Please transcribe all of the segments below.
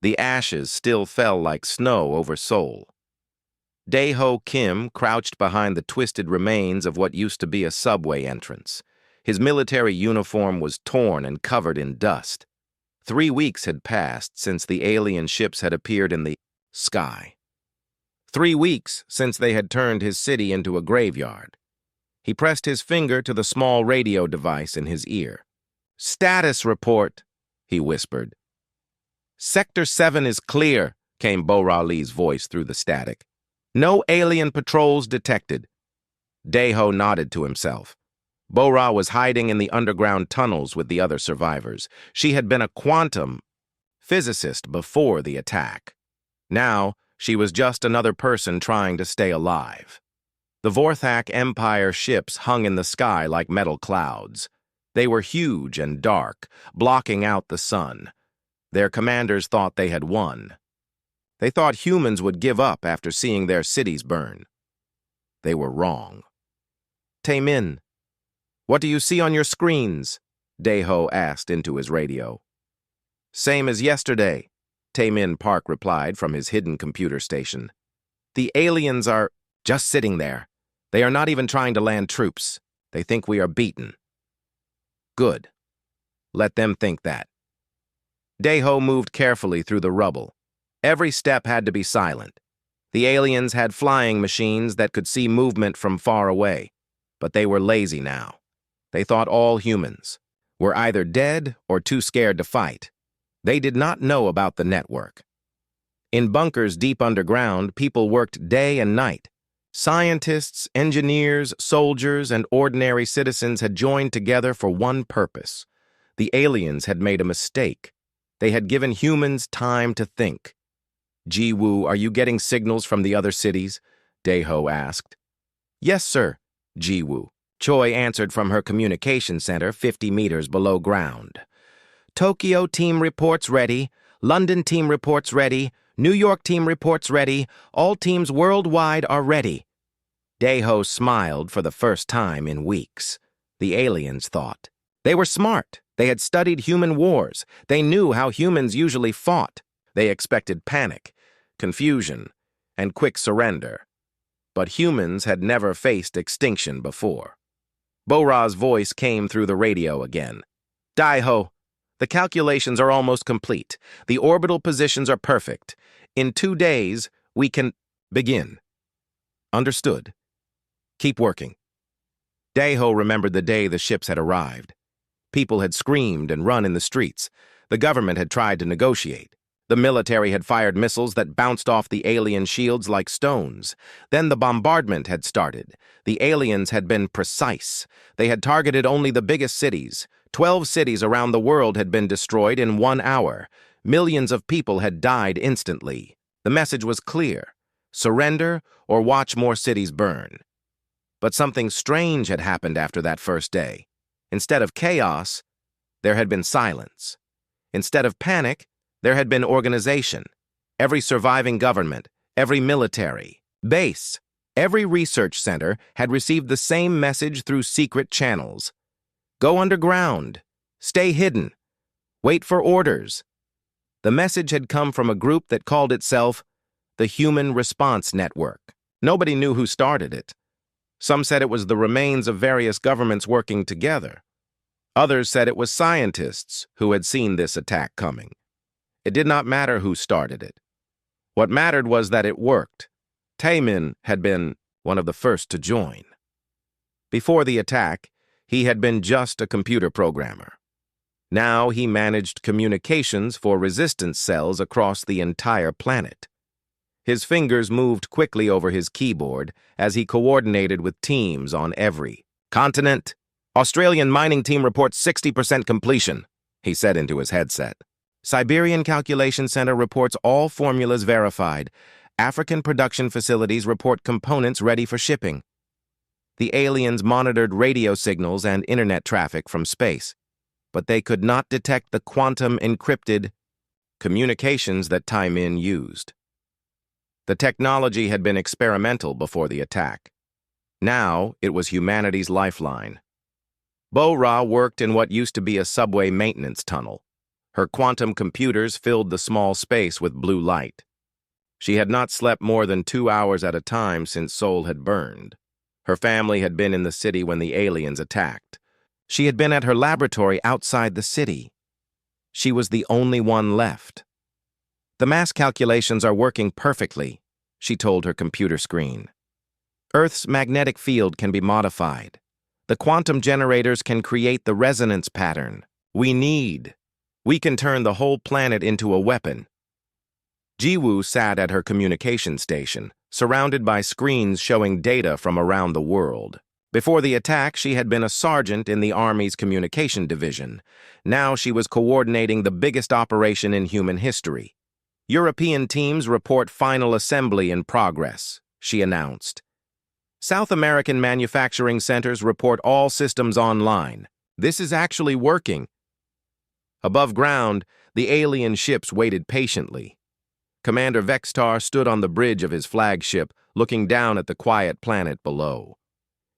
The ashes still fell like snow over Seoul. Dae-ho Kim crouched behind the twisted remains of what used to be a subway entrance. His military uniform was torn and covered in dust. 3 weeks had passed since the alien ships had appeared in the sky. 3 weeks since they had turned his city into a graveyard. He pressed his finger to the small radio device in his ear. "Status report," he whispered. "Sector 7 is clear," came Bo-Ra-Lee's voice through the static. "No alien patrols detected." Dae-ho nodded to himself. Bo-Ra was hiding in the underground tunnels with the other survivors. She had been a quantum physicist before the attack. Now, she was just another person trying to stay alive. The Vorthak Empire ships hung in the sky like metal clouds. They were huge and dark, blocking out the sun. Their commanders thought they had won. They thought humans would give up after seeing their cities burn. They were wrong. "Tae-min, what do you see on your screens?" Dae-ho asked into his radio. "Same as yesterday," Tae-min Park replied from his hidden computer station. "The aliens are just sitting there. They are not even trying to land troops. They think we are beaten." "Good. Let them think that." Dae-ho moved carefully through the rubble. Every step had to be silent. The aliens had flying machines that could see movement from far away, but they were lazy now. They thought all humans were either dead or too scared to fight. They did not know about the network. In bunkers deep underground, people worked day and night. Scientists, engineers, soldiers, and ordinary citizens had joined together for one purpose. The aliens had made a mistake. They had given humans time to think. "Ji-woo, are you getting signals from the other cities?" Dae-ho asked. "Yes, sir," Ji-woo. Choi answered from her communication center 50 meters below ground. "Tokyo team reports ready. London team reports ready. New York team reports ready. All teams worldwide are ready." Dae-ho smiled for the first time in weeks. The aliens thought. They were smart. They had studied human wars. They knew how humans usually fought. They expected panic, confusion, and quick surrender. But humans had never faced extinction before. Bo-Ra's voice came through the radio again. "Dae-ho, the calculations are almost complete. The orbital positions are perfect. In 2 days, we can begin." "Understood. Keep working." Dae-ho remembered the day the ships had arrived. People had screamed and run in the streets. The government had tried to negotiate. The military had fired missiles that bounced off the alien shields like stones. Then the bombardment had started. The aliens had been precise. They had targeted only the biggest cities. 12 cities around the world had been destroyed in 1 hour. Millions of people had died instantly. The message was clear: surrender or watch more cities burn. But something strange had happened after that first day. Instead of chaos, there had been silence. Instead of panic, there had been organization. Every surviving government, every military base, every research center had received the same message through secret channels. Go underground. Stay hidden. Wait for orders. The message had come from a group that called itself the Human Response Network. Nobody knew who started it. Some said it was the remains of various governments working together. Others said it was scientists who had seen this attack coming. It did not matter who started it. What mattered was that it worked. Tae-min had been one of the first to join. Before the attack, he had been just a computer programmer. Now he managed communications for resistance cells across the entire planet. His fingers moved quickly over his keyboard as he coordinated with teams on every continent. "Australian mining team reports 60% completion," he said into his headset. "Siberian Calculation Center reports all formulas verified. African production facilities report components ready for shipping." The aliens monitored radio signals and internet traffic from space, but they could not detect the quantum encrypted communications that Tae-min used. The technology had been experimental before the attack. Now it was humanity's lifeline. Bo-Ra worked in what used to be a subway maintenance tunnel. Her quantum computers filled the small space with blue light. She had not slept more than 2 hours at a time since Seoul had burned. Her family had been in the city when the aliens attacked. She had been at her laboratory outside the city. She was the only one left. "The mass calculations are working perfectly," she told her computer screen. "Earth's magnetic field can be modified. The quantum generators can create the resonance pattern we need. We can turn the whole planet into a weapon." Jiwoo sat at her communication station, surrounded by screens showing data from around the world. Before the attack, she had been a sergeant in the Army's communication division. Now she was coordinating the biggest operation in human history. "European teams report final assembly in progress," she announced. "South American manufacturing centers report all systems online. This is actually working." Above ground, the alien ships waited patiently. Commander Vextar stood on the bridge of his flagship, looking down at the quiet planet below.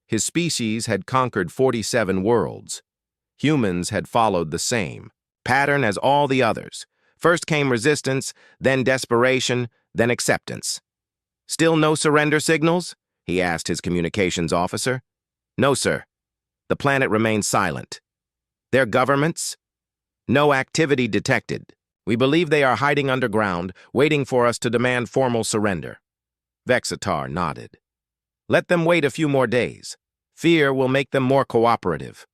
His species had conquered 47 worlds. Humans had followed the same pattern as all the others. First came resistance, then desperation, then acceptance. "Still no surrender signals?" he asked his communications officer. "No, sir. The planet remains silent." "Their governments?" "No activity detected. We believe they are hiding underground, waiting for us to demand formal surrender." Vexatar nodded. "Let them wait a few more days. Fear will make them more cooperative."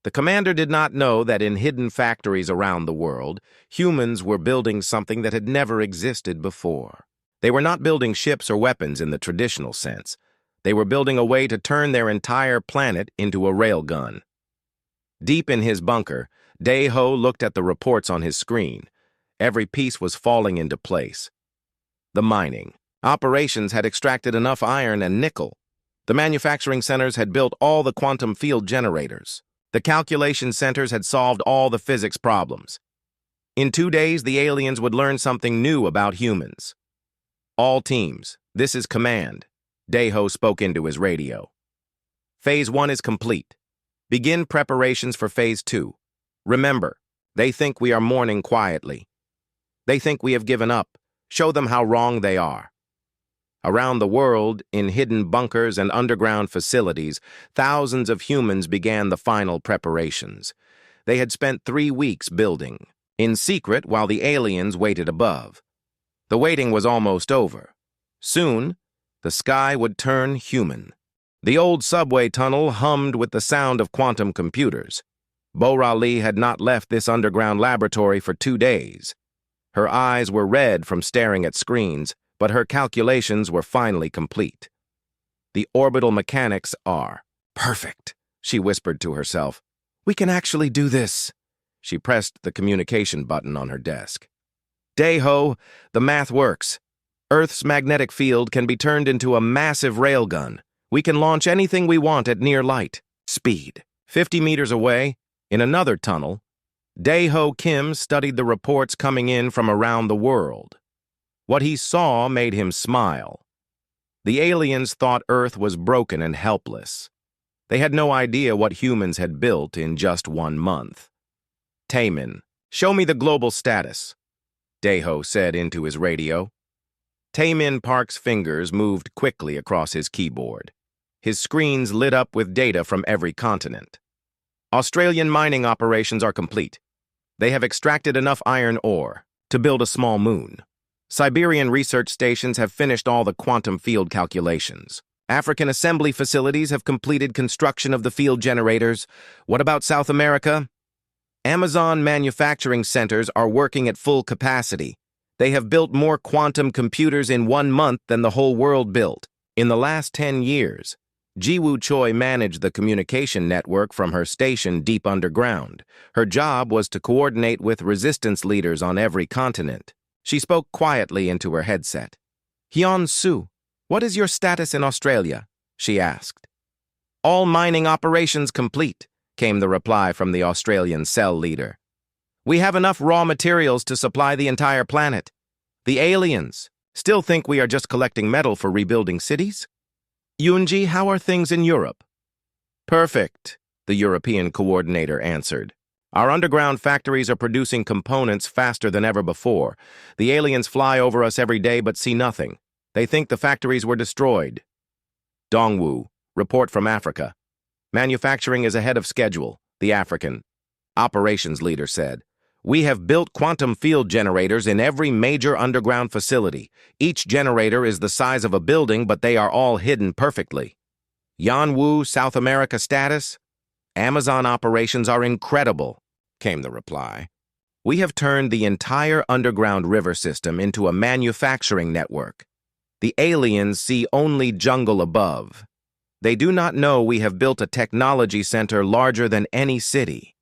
The commander did not know that in hidden factories around the world, humans were building something that had never existed before. They were not building ships or weapons in the traditional sense. They were building a way to turn their entire planet into a railgun. Deep in his bunker, Dae-ho looked at the reports on his screen. Every piece was falling into place. The mining operations had extracted enough iron and nickel. The manufacturing centers had built all the quantum field generators. The calculation centers had solved all the physics problems. In 2 days, the aliens would learn something new about humans. "All teams, this is command," Dae-ho spoke into his radio. "Phase 1 is complete. Begin preparations for Phase 2. Remember, they think we are mourning quietly. They think we have given up. Show them how wrong they are." Around the world, in hidden bunkers and underground facilities, thousands of humans began the final preparations. They had spent 3 weeks building, in secret while the aliens waited above. The waiting was almost over. Soon, the sky would turn human. The old subway tunnel hummed with the sound of quantum computers. Bo-Ra-Lee had not left this underground laboratory for 2 days. Her eyes were red from staring at screens, but her calculations were finally complete. "The orbital mechanics are perfect," she whispered to herself. "We can actually do this." She pressed the communication button on her desk. "Dae-ho, the math works. Earth's magnetic field can be turned into a massive railgun. We can launch anything we want at near light speed." 50 meters away, in another tunnel, Dae-ho Kim studied the reports coming in from around the world. What he saw made him smile. The aliens thought Earth was broken and helpless. They had no idea what humans had built in just 1 month. "Taemin, show me the global status," Dae-ho said into his radio. Taemin Park's fingers moved quickly across his keyboard. His screens lit up with data from every continent. "Australian mining operations are complete. They have extracted enough iron ore to build a small moon. Siberian research stations have finished all the quantum field calculations. African assembly facilities have completed construction of the field generators. What about South America? Amazon manufacturing centers are working at full capacity. They have built more quantum computers in 1 month than the whole world built. In the last 10 years, Jiwoo Choi managed the communication network from her station deep underground. Her job was to coordinate with resistance leaders on every continent. She spoke quietly into her headset. "Hyun-soo, what is your status in Australia?" she asked. "All mining operations complete," came the reply from the Australian cell leader. "We have enough raw materials to supply the entire planet. The aliens still think we are just collecting metal for rebuilding cities?" "Yoonji, how are things in Europe?" "Perfect," the European coordinator answered. Our underground factories are producing components faster than ever before. The aliens fly over us every day but see nothing. They think the factories were destroyed. Dongwu, report from Africa. Manufacturing is ahead of schedule, the African operations leader said. We have built quantum field generators in every major underground facility. Each generator is the size of a building, but they are all hidden perfectly. Yanwu, South America status? Amazon operations are incredible, came the reply. We have turned the entire underground river system into a manufacturing network. The aliens see only jungle above. They do not know we have built a technology center larger than any city.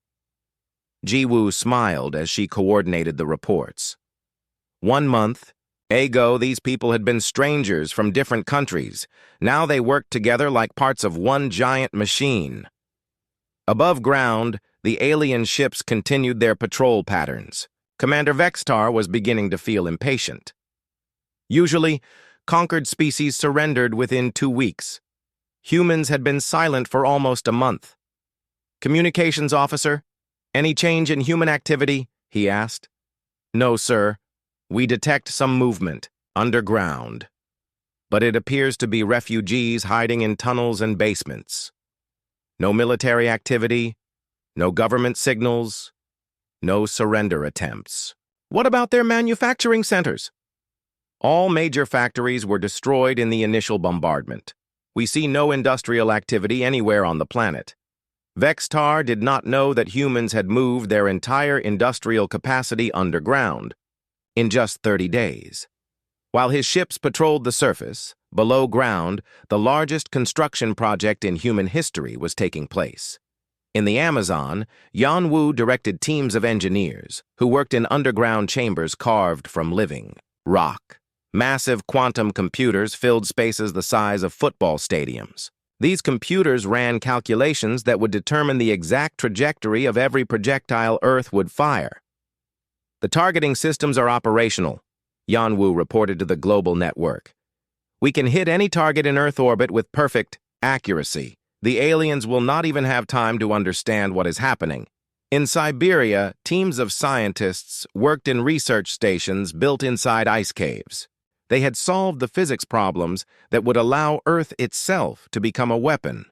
Jiwoo smiled as she coordinated the reports. 1 month ago, these people had been strangers from different countries. Now they worked together like parts of one giant machine. Above ground, the alien ships continued their patrol patterns. Commander Vextar was beginning to feel impatient. Usually, conquered species surrendered within 2 weeks. Humans had been silent for almost a month. Communications officer, any change in human activity? He asked. No, sir. We detect some movement, underground. But it appears to be refugees hiding in tunnels and basements. No military activity, no government signals, no surrender attempts. What about their manufacturing centers? All major factories were destroyed in the initial bombardment. We see no industrial activity anywhere on the planet. Vextar did not know that humans had moved their entire industrial capacity underground in just 30 days. While his ships patrolled the surface, below ground, the largest construction project in human history was taking place. In the Amazon, Yanwu directed teams of engineers who worked in underground chambers carved from living rock. Massive quantum computers filled spaces the size of football stadiums. These computers ran calculations that would determine the exact trajectory of every projectile Earth would fire. The targeting systems are operational, Yanwu reported to the global network. We can hit any target in Earth orbit with perfect accuracy. The aliens will not even have time to understand what is happening. In Siberia, teams of scientists worked in research stations built inside ice caves. They had solved the physics problems that would allow Earth itself to become a weapon.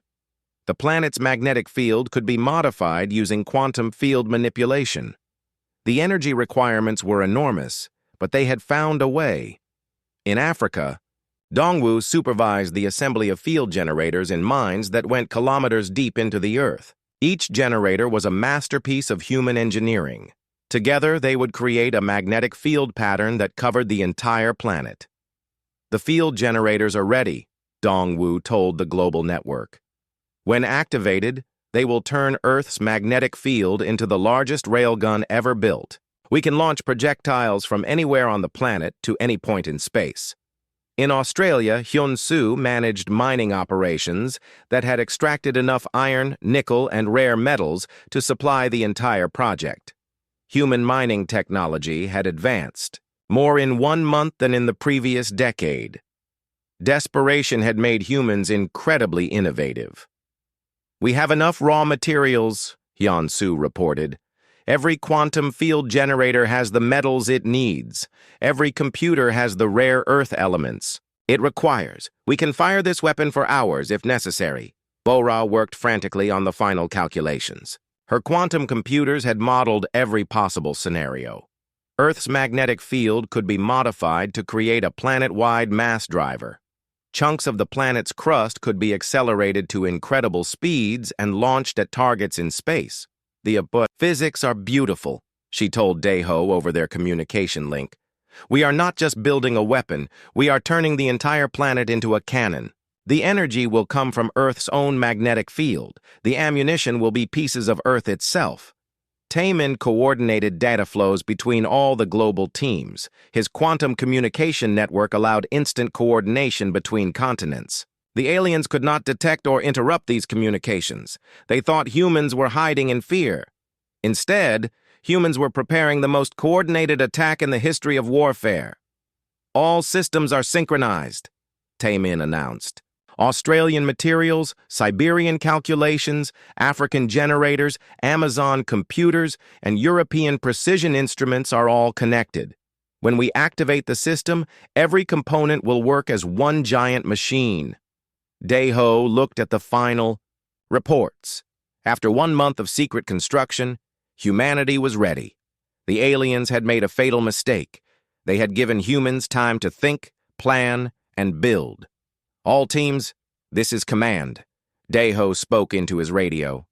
The planet's magnetic field could be modified using quantum field manipulation. The energy requirements were enormous, but they had found a way. In Africa, Dongwu supervised the assembly of field generators in mines that went kilometers deep into the Earth. Each generator was a masterpiece of human engineering. Together, they would create a magnetic field pattern that covered the entire planet. The field generators are ready, Dongwu told the global network. When activated, they will turn Earth's magnetic field into the largest railgun ever built. We can launch projectiles from anywhere on the planet to any point in space. In Australia, Hyun-Soo managed mining operations that had extracted enough iron, nickel, and rare metals to supply the entire project. Human mining technology had advanced, more in 1 month than in the previous decade. Desperation had made humans incredibly innovative. We have enough raw materials, Hyun-Soo reported. Every quantum field generator has the metals it needs. Every computer has the rare earth elements it requires. We can fire this weapon for hours if necessary. Bora worked frantically on the final calculations. Her quantum computers had modeled every possible scenario. Earth's magnetic field could be modified to create a planet-wide mass driver. Chunks of the planet's crust could be accelerated to incredible speeds and launched at targets in space. But physics are beautiful, she told Daeho over their communication link. We are not just building a weapon, we are turning the entire planet into a cannon. The energy will come from Earth's own magnetic field. The ammunition will be pieces of Earth itself. Taemin coordinated data flows between all the global teams. His quantum communication network allowed instant coordination between continents. The aliens could not detect or interrupt these communications. They thought humans were hiding in fear. Instead, humans were preparing the most coordinated attack in the history of warfare. All systems are synchronized, Taemin announced. Australian materials, Siberian calculations, African generators, Amazon computers, and European precision instruments are all connected. When we activate the system, every component will work as one giant machine. Daiho looked at the final reports. After 1 month of secret construction, humanity was ready. The aliens had made a fatal mistake. They had given humans time to think, plan, and build. All teams, this is command. Daiho spoke into his radio.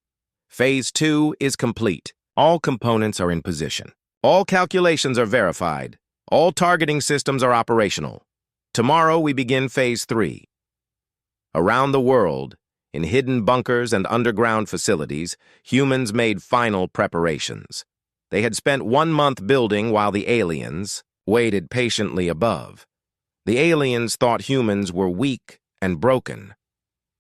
Phase 2 is complete. All components are in position. All calculations are verified. All targeting systems are operational. Tomorrow we begin Phase 3. Around the world, in hidden bunkers and underground facilities, humans made final preparations. They had spent 1 month building while the aliens waited patiently above. The aliens thought humans were weak and broken.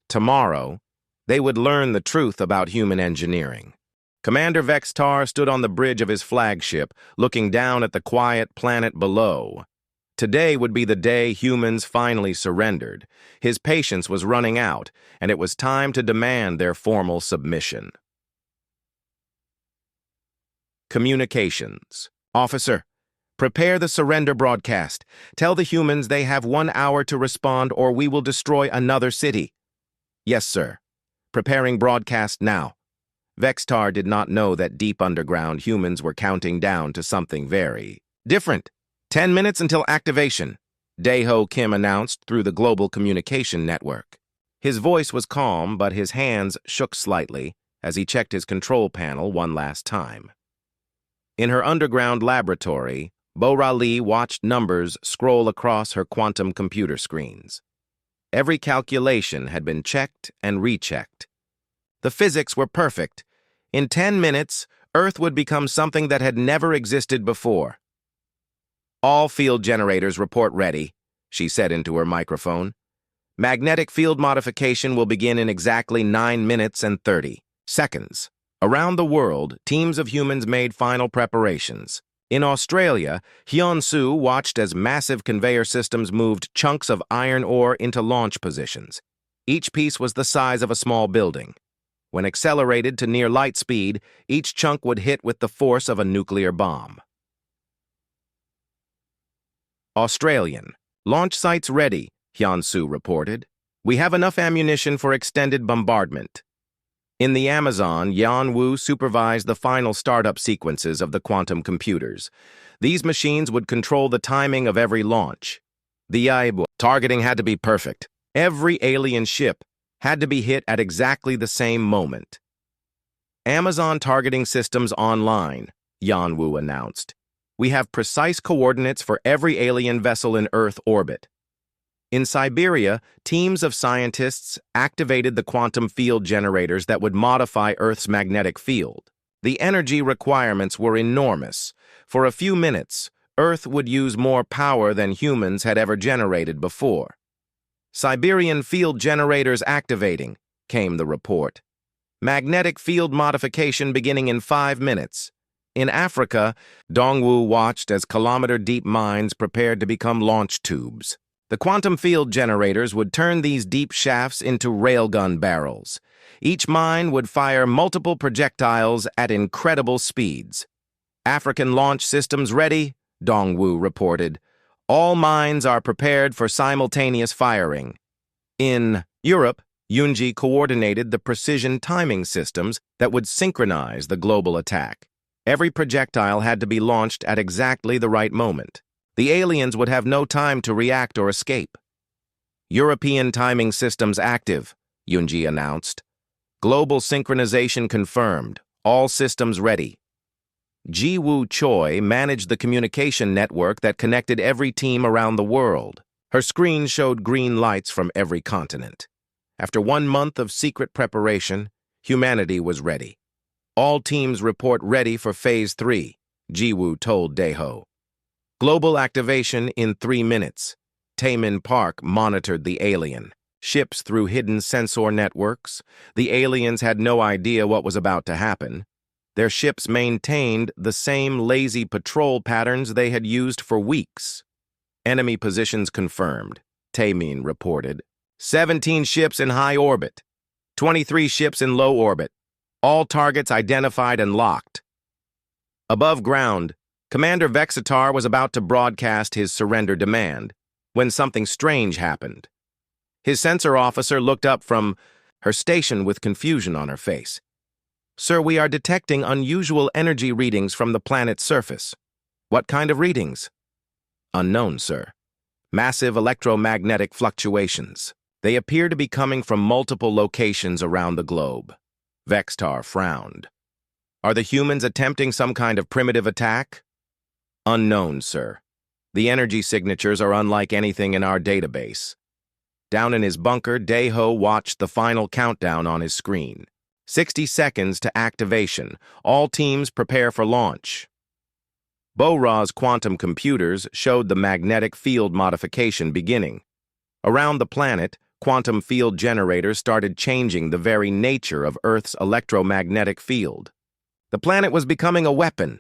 Tomorrow, they would learn the truth about human engineering. Commander Vextar stood on the bridge of his flagship, looking down at the quiet planet below. Today would be the day humans finally surrendered. His patience was running out, and it was time to demand their formal submission. Communications. Officer, prepare the surrender broadcast. Tell the humans they have 1 hour to respond or we will destroy another city. Yes, sir. Preparing broadcast now. Vextar did not know that deep underground humans were counting down to something very different. 10 minutes until activation, Daiho Kim announced through the global communication network. His voice was calm, but his hands shook slightly as he checked his control panel one last time. In her underground laboratory, Bora Lee watched numbers scroll across her quantum computer screens. Every calculation had been checked and rechecked. The physics were perfect. In 10 minutes, Earth would become something that had never existed before. All field generators report ready, she said into her microphone. Magnetic field modification will begin in exactly 9 minutes and 30 seconds. Around the world, teams of humans made final preparations. In Australia, Hyun-Soo watched as massive conveyor systems moved chunks of iron ore into launch positions. Each piece was the size of a small building. When accelerated to near light speed, each chunk would hit with the force of a nuclear bomb. Australian. Launch sites ready, Hyun-Soo reported. We have enough ammunition for extended bombardment. In the Amazon, Yan-Wu supervised the final startup sequences of the quantum computers. These machines would control the timing of every launch. The targeting had to be perfect. Every alien ship had to be hit at exactly the same moment. Amazon targeting systems online, Yan-Wu announced. We have precise coordinates for every alien vessel in Earth orbit. In Siberia, teams of scientists activated the quantum field generators that would modify Earth's magnetic field. The energy requirements were enormous. For a few minutes, Earth would use more power than humans had ever generated before. Siberian field generators activating, came the report. Magnetic field modification beginning in 5 minutes. In Africa, Dongwu watched as kilometer-deep mines prepared to become launch tubes. The quantum field generators would turn these deep shafts into railgun barrels. Each mine would fire multiple projectiles at incredible speeds. African launch systems ready, Dongwu reported. All mines are prepared for simultaneous firing. In Europe, Yunji coordinated the precision timing systems that would synchronize the global attack. Every projectile had to be launched at exactly the right moment. The aliens would have no time to react or escape. European timing systems active, Yunji announced. Global synchronization confirmed. All systems ready. Ji-Woo Choi managed the communication network that connected every team around the world. Her screen showed green lights from every continent. After 1 month of secret preparation, humanity was ready. All teams report ready for Phase 3, Ji-Woo told Daiho. Global activation in 3 minutes. Taemin Park monitored the alien ships through hidden sensor networks. The aliens had no idea what was about to happen. Their ships maintained the same lazy patrol patterns they had used for weeks. Enemy positions confirmed, Taemin reported. 17 ships in high orbit, 23 ships in low orbit, all targets identified and locked. Above ground, Commander Vexitar was about to broadcast his surrender demand when something strange happened. His sensor officer looked up from her station with confusion on her face. "Sir, we are detecting unusual energy readings from the planet's surface." "What kind of readings?" "Unknown, sir. Massive electromagnetic fluctuations. They appear to be coming from multiple locations around the globe." Vexitar frowned. "Are the humans attempting some kind of primitive attack?" "Unknown, sir. The energy signatures are unlike anything in our database." Down in his bunker, Daeho watched the final countdown on his screen. 60 seconds to activation. All teams prepare for launch. Bo-Ra's quantum computers showed the magnetic field modification beginning. Around the planet, quantum field generators started changing the very nature of Earth's electromagnetic field. The planet was becoming a weapon.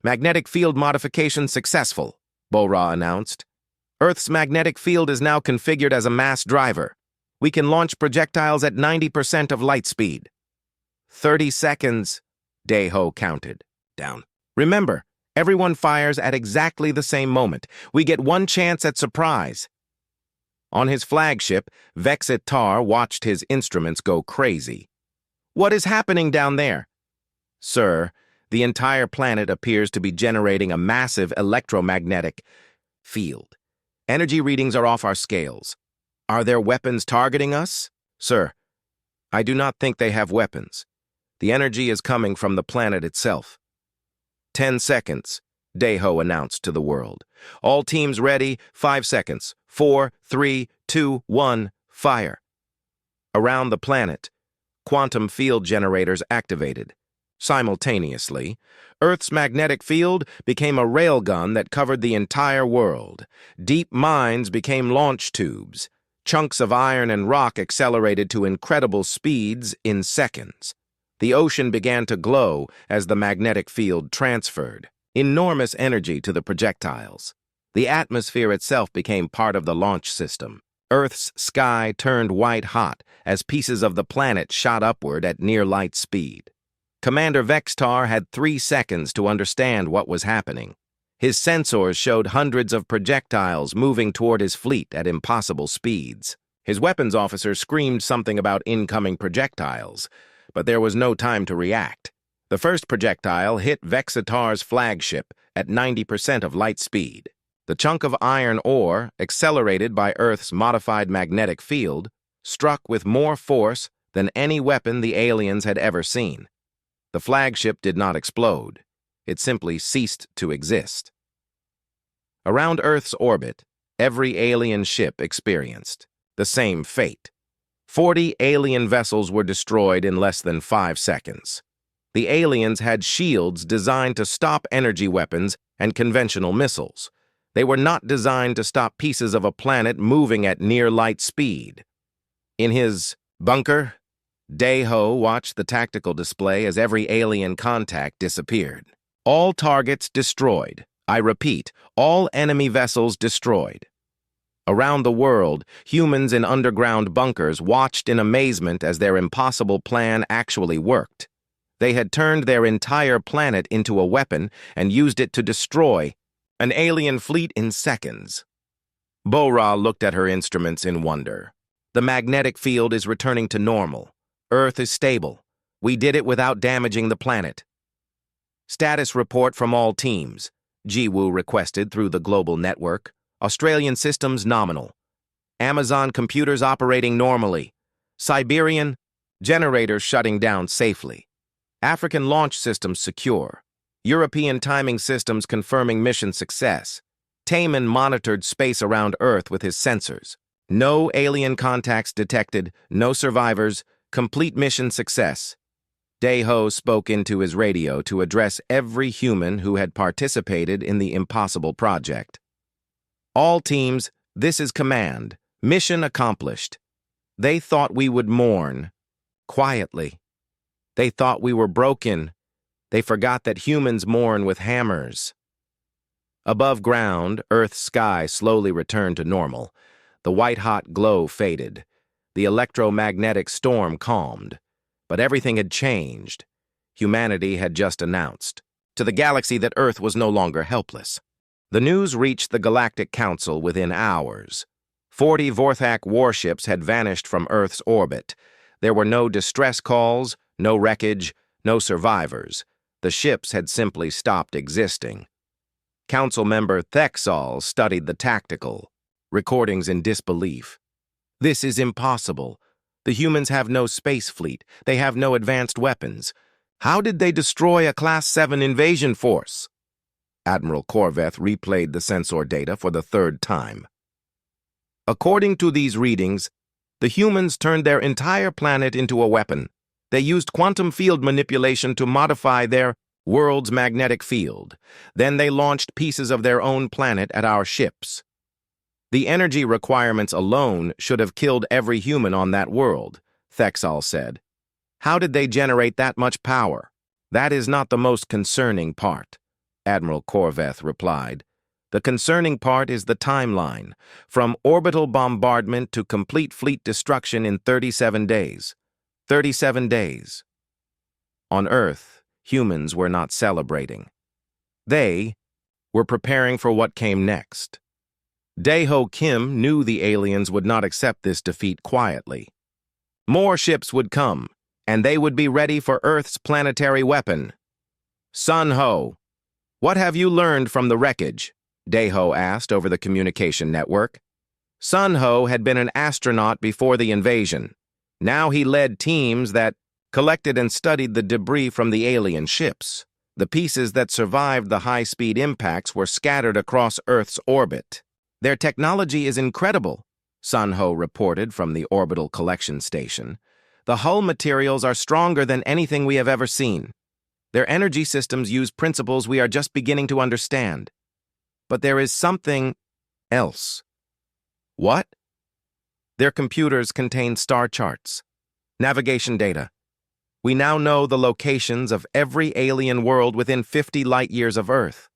"Magnetic field modification successful," Bo-Ra announced. "Earth's magnetic field is now configured as a mass driver. We can launch projectiles at 90% of light speed." 30 seconds, Daeho counted down. "Remember, everyone fires at exactly the same moment. We get one chance at surprise." On his flagship, Vexitar watched his instruments go crazy. "What is happening down there?" "Sir, the entire planet appears to be generating a massive electromagnetic field. Energy readings are off our scales. Are there weapons targeting us?" "Sir, I do not think they have weapons. The energy is coming from the planet itself." 10 seconds, Daeho announced to the world. "All teams ready, 5 seconds. 4, 3, 2, 1, fire." Around the planet, quantum field generators activated. Simultaneously, Earth's magnetic field became a railgun that covered the entire world. Deep mines became launch tubes. Chunks of iron and rock accelerated to incredible speeds in seconds. The ocean began to glow as the magnetic field transferred enormous energy to the projectiles. The atmosphere itself became part of the launch system. Earth's sky turned white hot as pieces of the planet shot upward at near light speed. Commander Vexitar had 3 seconds to understand what was happening. His sensors showed hundreds of projectiles moving toward his fleet at impossible speeds. His weapons officer screamed something about incoming projectiles, but there was no time to react. The first projectile hit Vexitar's flagship at 90% of light speed. The chunk of iron ore, accelerated by Earth's modified magnetic field, struck with more force than any weapon the aliens had ever seen. The flagship did not explode. It simply ceased to exist. Around Earth's orbit, every alien ship experienced the same fate. 40 alien vessels were destroyed in less than 5 seconds. The aliens had shields designed to stop energy weapons and conventional missiles. They were not designed to stop pieces of a planet moving at near light speed. In his bunker, Daeho watched the tactical display as every alien contact disappeared. All targets destroyed. I repeat, all enemy vessels destroyed. Around the world, humans in underground bunkers watched in amazement as their impossible plan actually worked. They had turned their entire planet into a weapon and used it to destroy an alien fleet in seconds. Bo-Ra looked at her instruments in wonder. "The magnetic field is returning to normal. Earth is stable. We did it without damaging the planet." "Status report from all teams," Jiwoo requested through the global network. "Australian systems nominal. Amazon computers operating normally. Siberian generators shutting down safely. African launch systems secure. European timing systems confirming mission success. Taman monitored space around Earth with his sensors. No alien contacts detected, no survivors, complete mission success." Daeho spoke into his radio to address every human who had participated in the impossible project. "All teams, this is command. Mission accomplished. They thought we would mourn. Quietly. They thought we were broken. They forgot that humans mourn with hammers." Above ground, Earth's sky slowly returned to normal. The white-hot glow faded. The electromagnetic storm calmed. But everything had changed. Humanity had just announced to the galaxy that Earth was no longer helpless. The news reached the Galactic Council within hours. 40 Vorthak warships had vanished from Earth's orbit. There were no distress calls, no wreckage, no survivors. The ships had simply stopped existing. Council member Thexal studied the tactical recordings in disbelief. This is impossible. The humans have no space fleet. They have no advanced weapons. How did they destroy a Class 7 invasion force? Admiral Korveth replayed the sensor data for the third time. According to these readings, the humans turned their entire planet into a weapon. They used quantum field manipulation to modify their world's magnetic field. Then they launched pieces of their own planet at our ships. The energy requirements alone should have killed every human on that world, Thexal said. How did they generate that much power? That is not the most concerning part, Admiral Korveth replied. The concerning part is the timeline, from orbital bombardment to complete fleet destruction in 37 days. 37 days. On Earth, humans were not celebrating. They were preparing for what came next. Daeho Kim knew the aliens would not accept this defeat quietly. More ships would come, and they would be ready for Earth's planetary weapon. Sun Ho, what have you learned from the wreckage? Daeho asked over the communication network. Sun Ho had been an astronaut before the invasion. Now he led teams that collected and studied the debris from the alien ships. The pieces that survived the high-speed impacts were scattered across Earth's orbit. Their technology is incredible, Sun Ho reported from the orbital collection station. The hull materials are stronger than anything we have ever seen. Their energy systems use principles we are just beginning to understand. But there is something else. What? Their computers contain star charts, navigation data. We now know the locations of every alien world within 50 light-years of Earth.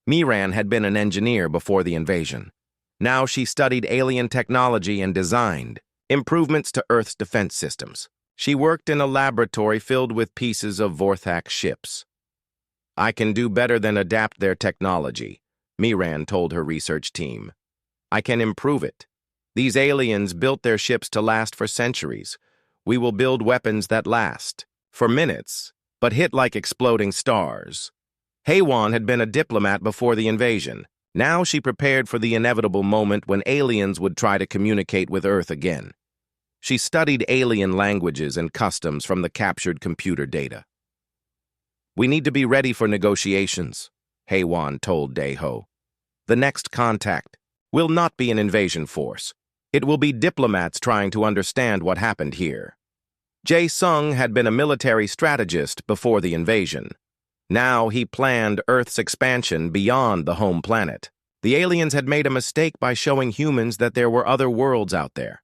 Miran had been an engineer before the invasion. Now she studied alien technology and designed improvements to Earth's defense systems. She worked in a laboratory filled with pieces of Vorthak ships. I can do better than adapt their technology, Miran told her research team. I can improve it. These aliens built their ships to last for centuries. We will build weapons that last for minutes, but hit like exploding stars. Haywan had been a diplomat before the invasion. Now she prepared for the inevitable moment when aliens would try to communicate with Earth again. She studied alien languages and customs from the captured computer data. We need to be ready for negotiations, Haywan told Daeho. The next contact will not be an invasion force. It will be diplomats trying to understand what happened here. Jae Sung had been a military strategist before the invasion. Now he planned Earth's expansion beyond the home planet. The aliens had made a mistake by showing humans that there were other worlds out there.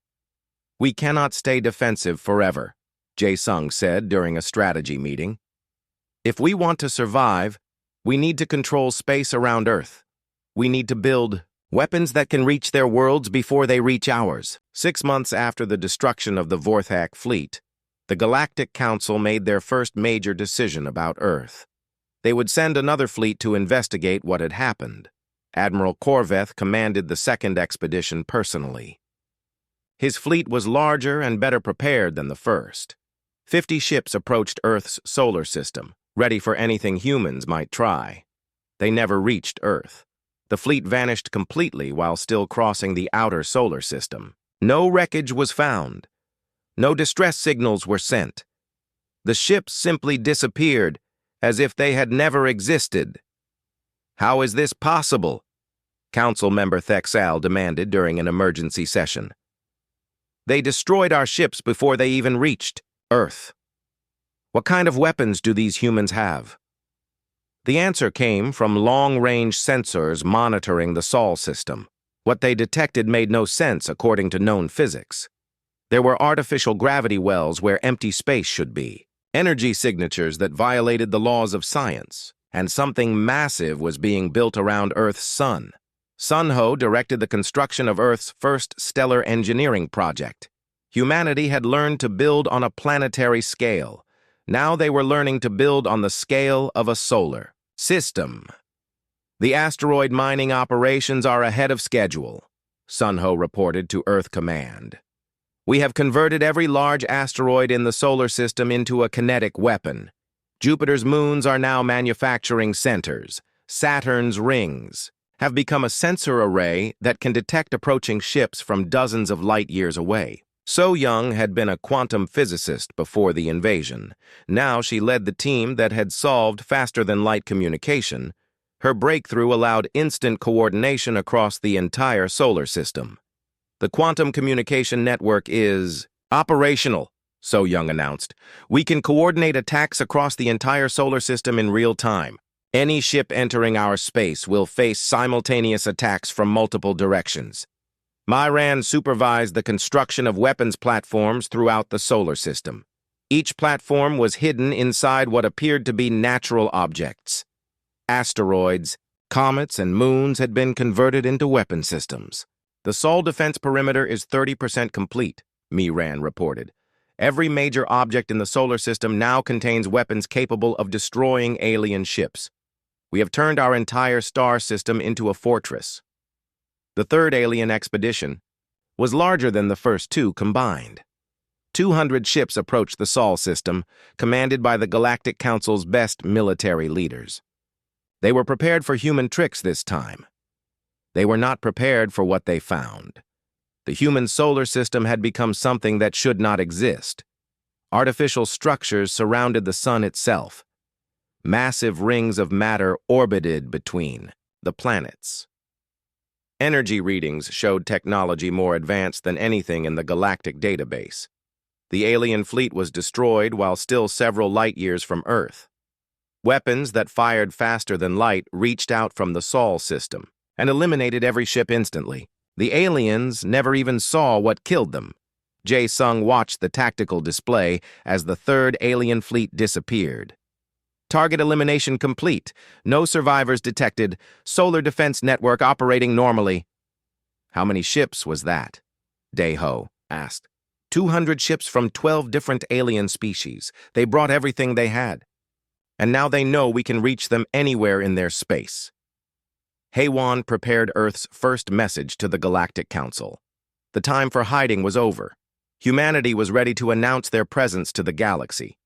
We cannot stay defensive forever, Jae Sung said during a strategy meeting. If we want to survive, we need to control space around Earth. We need to build weapons that can reach their worlds before they reach ours. 6 months after the destruction of the Vorthak fleet, the Galactic Council made their first major decision about Earth. They would send another fleet to investigate what had happened. Admiral Korveth commanded the second expedition personally. His fleet was larger and better prepared than the first. 50 ships approached Earth's solar system, ready for anything humans might try. They never reached Earth. The fleet vanished completely while still crossing the outer solar system. No wreckage was found. No distress signals were sent. The ships simply disappeared, as if they had never existed. How is this possible? Council member Thexal demanded during an emergency session. They destroyed our ships before they even reached Earth. What kind of weapons do these humans have? The answer came from long-range sensors monitoring the Sol system. What they detected made no sense according to known physics. There were artificial gravity wells where empty space should be, energy signatures that violated the laws of science, and something massive was being built around Earth's sun. Sun Ho directed the construction of Earth's first stellar engineering project. Humanity had learned to build on a planetary scale. Now they were learning to build on the scale of a solar system. The asteroid mining operations are ahead of schedule, Sun Ho reported to Earth Command. We have converted every large asteroid in the solar system into a kinetic weapon. Jupiter's moons are now manufacturing centers. Saturn's rings have become a sensor array that can detect approaching ships from dozens of light years away. So Young had been a quantum physicist before the invasion. Now she led the team that had solved faster-than-light communication. Her breakthrough allowed instant coordination across the entire solar system. The quantum communication network is operational, So Young announced. We can coordinate attacks across the entire solar system in real time. Any ship entering our space will face simultaneous attacks from multiple directions. Myran supervised the construction of weapons platforms throughout the solar system. Each platform was hidden inside what appeared to be natural objects. Asteroids, comets, and moons had been converted into weapon systems. The Sol defense perimeter is 30% complete, Myran reported. Every major object in the solar system now contains weapons capable of destroying alien ships. We have turned our entire star system into a fortress. The third alien expedition was larger than the first two combined. 200 ships approached the Sol system, commanded by the Galactic Council's best military leaders. They were prepared for human tricks this time. They were not prepared for what they found. The human solar system had become something that should not exist. Artificial structures surrounded the sun itself. Massive rings of matter orbited between the planets. Energy readings showed technology more advanced than anything in the galactic database. The alien fleet was destroyed while still several light years from Earth. Weapons that fired faster than light reached out from the Sol system and eliminated every ship instantly. The aliens never even saw what killed them. Jae-sung watched the tactical display as the third alien fleet disappeared. Target elimination complete. No survivors detected. Solar defense network operating normally. How many ships was that? Dae-ho asked. 200 ships from 12 different alien species. They brought everything they had. And now they know we can reach them anywhere in their space. Haewon prepared Earth's first message to the Galactic Council. The time for hiding was over. Humanity was ready to announce their presence to the galaxy.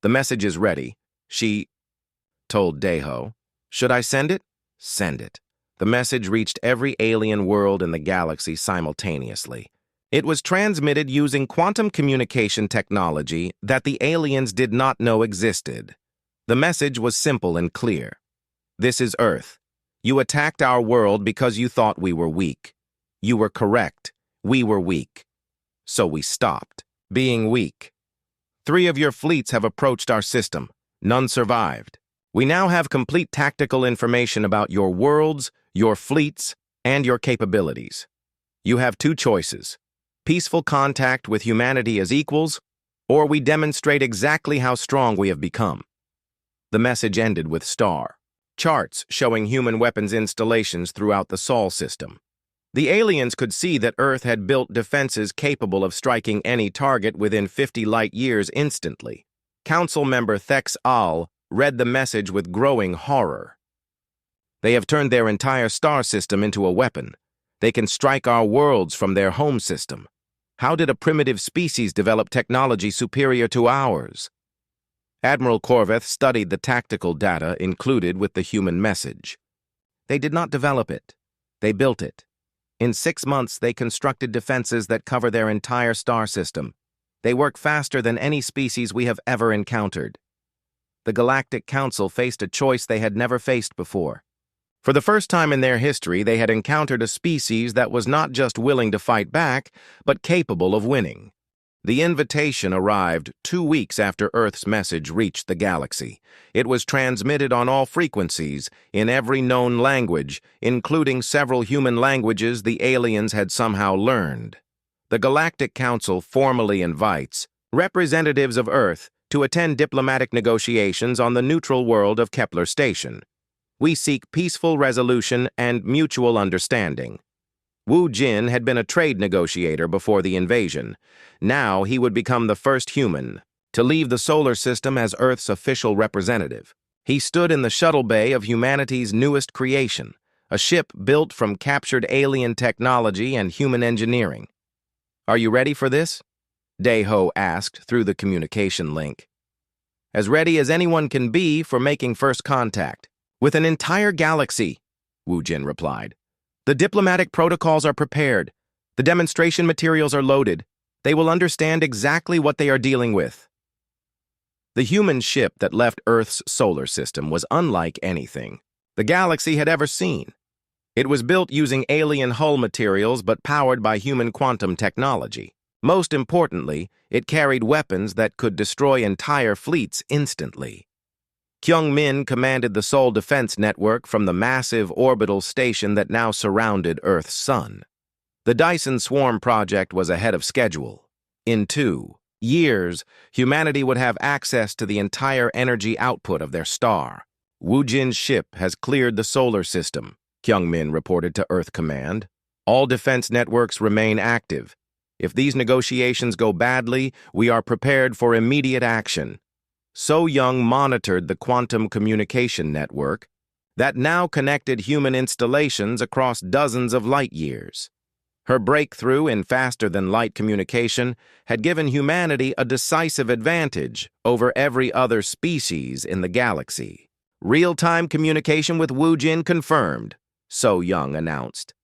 The message is ready, she told Dae-ho. Should I send it? Send it. The message reached every alien world in the galaxy simultaneously. It was transmitted using quantum communication technology that the aliens did not know existed. The message was simple and clear. This is Earth. You attacked our world because you thought we were weak. You were correct. We were weak. So we stopped being weak. 3 of your fleets have approached our system. None survived. We now have complete tactical information about your worlds, your fleets, and your capabilities. You have 2 choices. Peaceful contact with humanity as equals, or we demonstrate exactly how strong we have become. The message ended with star charts showing human weapons installations throughout the Sol system. The aliens could see that Earth had built defenses capable of striking any target within 50 light years instantly. Council member Thex Al read the message with growing horror. They have turned their entire star system into a weapon. They can strike our worlds from their home system. How did a primitive species develop technology superior to ours? Admiral Corveth studied the tactical data included with the human message. They did not develop it. They built it. In 6 months, they constructed defenses that cover their entire star system. They work faster than any species we have ever encountered. The Galactic Council faced a choice they had never faced before. For the first time in their history, they had encountered a species that was not just willing to fight back, but capable of winning. The invitation arrived 2 weeks after Earth's message reached the galaxy. It was transmitted on all frequencies, in every known language, including several human languages the aliens had somehow learned. The Galactic Council formally invites representatives of Earth to attend diplomatic negotiations on the neutral world of Kepler Station. We seek peaceful resolution and mutual understanding. Wu Jin had been a trade negotiator before the invasion. Now he would become the first human to leave the solar system as Earth's official representative. He stood in the shuttle bay of humanity's newest creation, a ship built from captured alien technology and human engineering. "Are you ready for this?" Daeho asked through the communication link. "As ready as anyone can be for making first contact. With an entire galaxy," Wu Jin replied. "The diplomatic protocols are prepared. The demonstration materials are loaded. They will understand exactly what they are dealing with." The human ship that left Earth's solar system was unlike anything the galaxy had ever seen. It was built using alien hull materials but powered by human quantum technology. Most importantly, it carried weapons that could destroy entire fleets instantly. Kyung-min commanded the Seoul Defense Network from the massive orbital station that now surrounded Earth's sun. The Dyson Swarm project was ahead of schedule. In 2 years, humanity would have access to the entire energy output of their star. "Wu Jin's ship has cleared the solar system," Kyung-min reported to Earth Command. "All defense networks remain active. If these negotiations go badly, we are prepared for immediate action." So Young monitored the quantum communication network that now connected human installations across dozens of light years. Her breakthrough in faster-than-light communication had given humanity a decisive advantage over every other species in the galaxy. "Real-time communication with Wu Jin confirmed," So Young announced.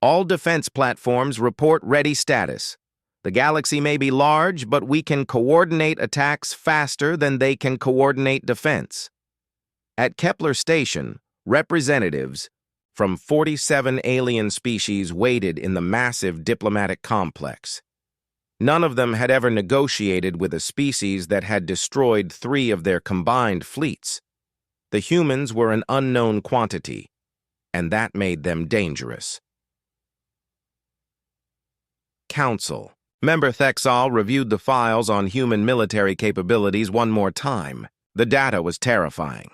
"All defense platforms report ready status. The galaxy may be large, but we can coordinate attacks faster than they can coordinate defense." At Kepler Station, representatives from 47 alien species waited in the massive diplomatic complex. None of them had ever negotiated with a species that had destroyed 3 of their combined fleets. The humans were an unknown quantity, and that made them dangerous. Council. Member Thexal reviewed the files on human military capabilities one more time. The data was terrifying.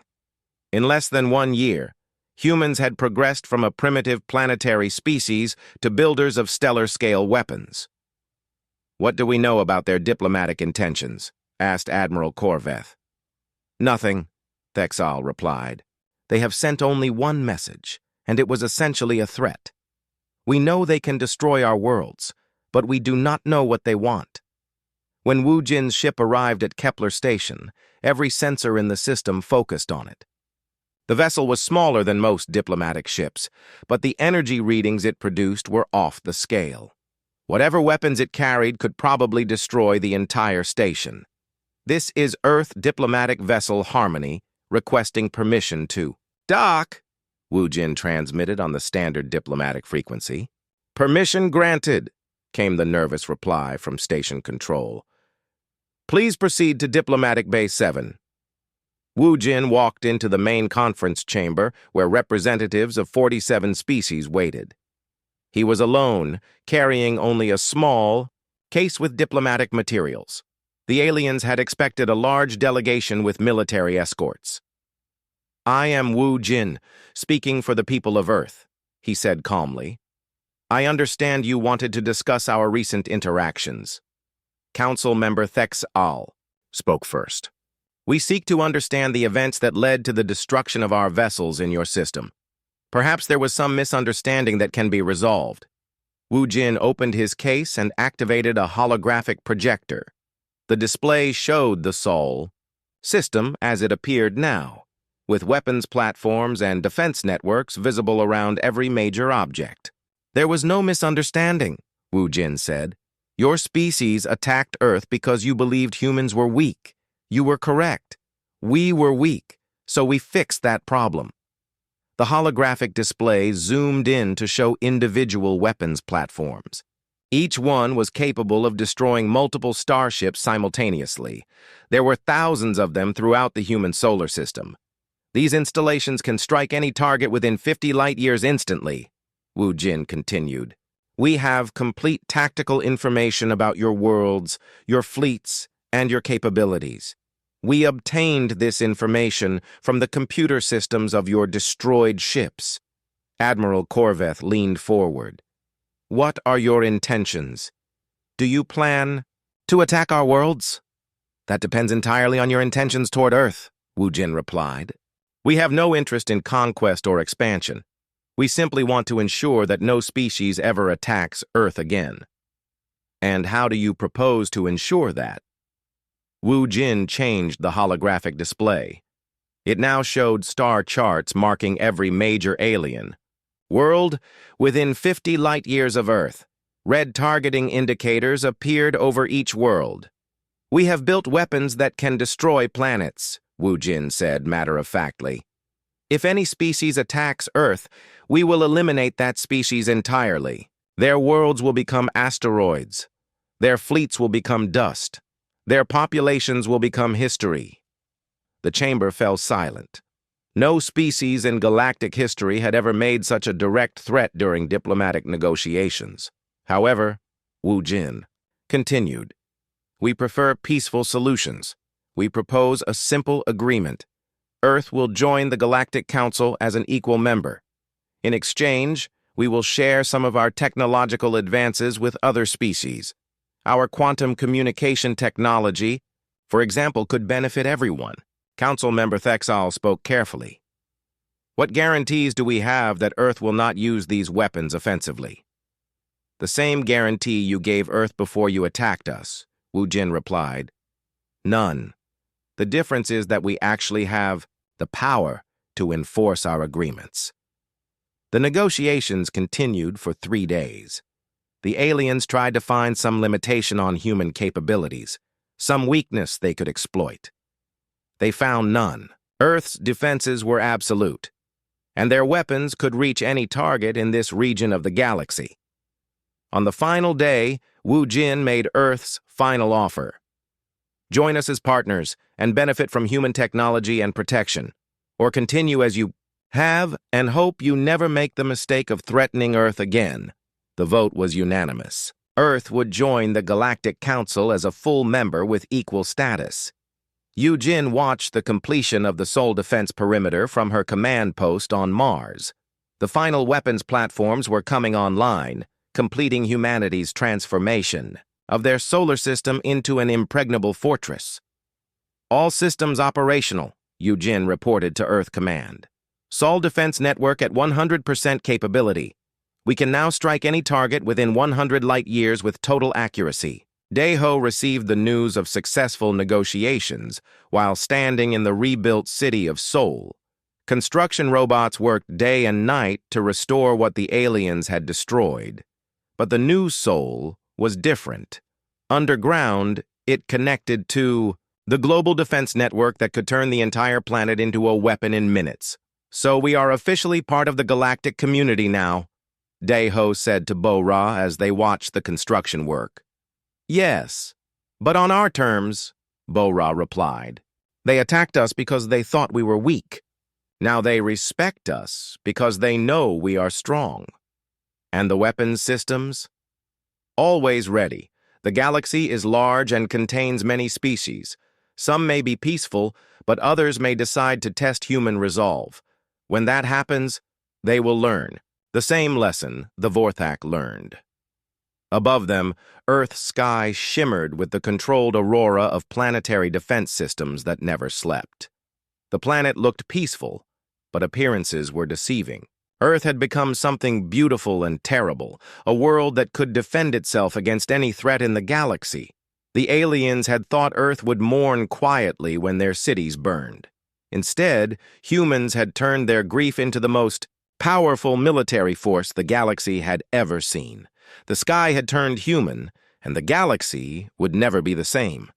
In less than 1 year, humans had progressed from a primitive planetary species to builders of stellar-scale weapons. "What do we know about their diplomatic intentions?" asked Admiral Korveth. "Nothing," Thexal replied. "They have sent only one message, and it was essentially a threat. We know they can destroy our worlds, but we do not know what they want." When Wu Jin's ship arrived at Kepler Station, every sensor in the system focused on it. The vessel was smaller than most diplomatic ships, but the energy readings it produced were off the scale. Whatever weapons it carried could probably destroy the entire station. "This is Earth Diplomatic Vessel Harmony, requesting permission to dock," Wu Jin transmitted on the standard diplomatic frequency. "Permission granted," came the nervous reply from station control. "Please proceed to Diplomatic Bay 7. Wu Jin walked into the main conference chamber where representatives of 47 species waited. He was alone, carrying only a small case with diplomatic materials. The aliens had expected a large delegation with military escorts. "I am Wu Jin, speaking for the people of Earth," he said calmly. "I understand you wanted to discuss our recent interactions." Council member Thex Al spoke first. "We seek to understand the events that led to the destruction of our vessels in your system. Perhaps there was some misunderstanding that can be resolved." Wu Jin opened his case and activated a holographic projector. The display showed the Sol system as it appeared now, with weapons platforms and defense networks visible around every major object. "There was no misunderstanding," Wu Jin said. "Your species attacked Earth because you believed humans were weak. You were correct. We were weak, so we fixed that problem." The holographic display zoomed in to show individual weapons platforms. Each one was capable of destroying multiple starships simultaneously. There were thousands of them throughout the human solar system. "These installations can strike any target within 50 light-years instantly," Wu Jin continued. "We have complete tactical information about your worlds, your fleets, and your capabilities. We obtained this information from the computer systems of your destroyed ships. Admiral Corveth leaned forward. What are your intentions? Do you plan to attack our worlds? That depends entirely on your intentions toward Earth, Wu Jin replied. We have no interest in conquest or expansion. We simply want to ensure that no species ever attacks Earth again. And how do you propose to ensure that? Wu Jin changed the holographic display. It now showed star charts marking every major alien. World within 50 light-years of Earth. Red targeting indicators appeared over each world. We have built weapons that can destroy planets, Wu Jin said matter-of-factly. If any species attacks Earth, we will eliminate that species entirely. Their worlds will become asteroids. Their fleets will become dust. Their populations will become history. The chamber fell silent. No species in galactic history had ever made such a direct threat during diplomatic negotiations. However, Wu Jin continued, we prefer peaceful solutions. We propose a simple agreement. Earth will join the Galactic Council as an equal member. In exchange, we will share some of our technological advances with other species. Our quantum communication technology, for example, could benefit everyone. Council member Thexal spoke carefully. What guarantees do we have that Earth will not use these weapons offensively? The same guarantee you gave Earth before you attacked us, Wu Jin replied. None. The difference is that we actually have the power to enforce our agreements. The negotiations continued for 3 days. The aliens tried to find some limitation on human capabilities, some weakness they could exploit. They found none. Earth's defenses were absolute, and their weapons could reach any target in this region of the galaxy. On the final day, Wu Jin made Earth's final offer. Join us as partners and benefit from human technology and protection, or continue as you have and hope you never make the mistake of threatening Earth again. The vote was unanimous. Earth would join the Galactic Council as a full member with equal status. Wu Jin watched the completion of the Sol Defense Perimeter from her command post on Mars. The final weapons platforms were coming online, completing humanity's transformation of their solar system into an impregnable fortress. All systems operational, Wu Jin reported to Earth Command. Sol Defense Network at 100% capability. We can now strike any target within 100 light-years with total accuracy. Daeho received the news of successful negotiations while standing in the rebuilt city of Seoul. Construction robots worked day and night to restore what the aliens had destroyed. But the new Seoul was different. Underground, it connected to the global defense network that could turn the entire planet into a weapon in minutes. So we are officially part of the galactic community now, Daeho said to Bo-Ra as they watched the construction work. Yes, but on our terms, Bo-Ra replied. They attacked us because they thought we were weak. Now they respect us because they know we are strong. And the weapons systems? Always ready. The galaxy is large and contains many species. Some may be peaceful, but others may decide to test human resolve. When that happens, they will learn. The same lesson the Vorthak learned. Above them, Earth's sky shimmered with the controlled aurora of planetary defense systems that never slept. The planet looked peaceful, but appearances were deceiving. Earth had become something beautiful and terrible, a world that could defend itself against any threat in the galaxy. The aliens had thought Earth would mourn quietly when their cities burned. Instead, humans had turned their grief into the most powerful military force the galaxy had ever seen. The sky had turned human, and the galaxy would never be the same.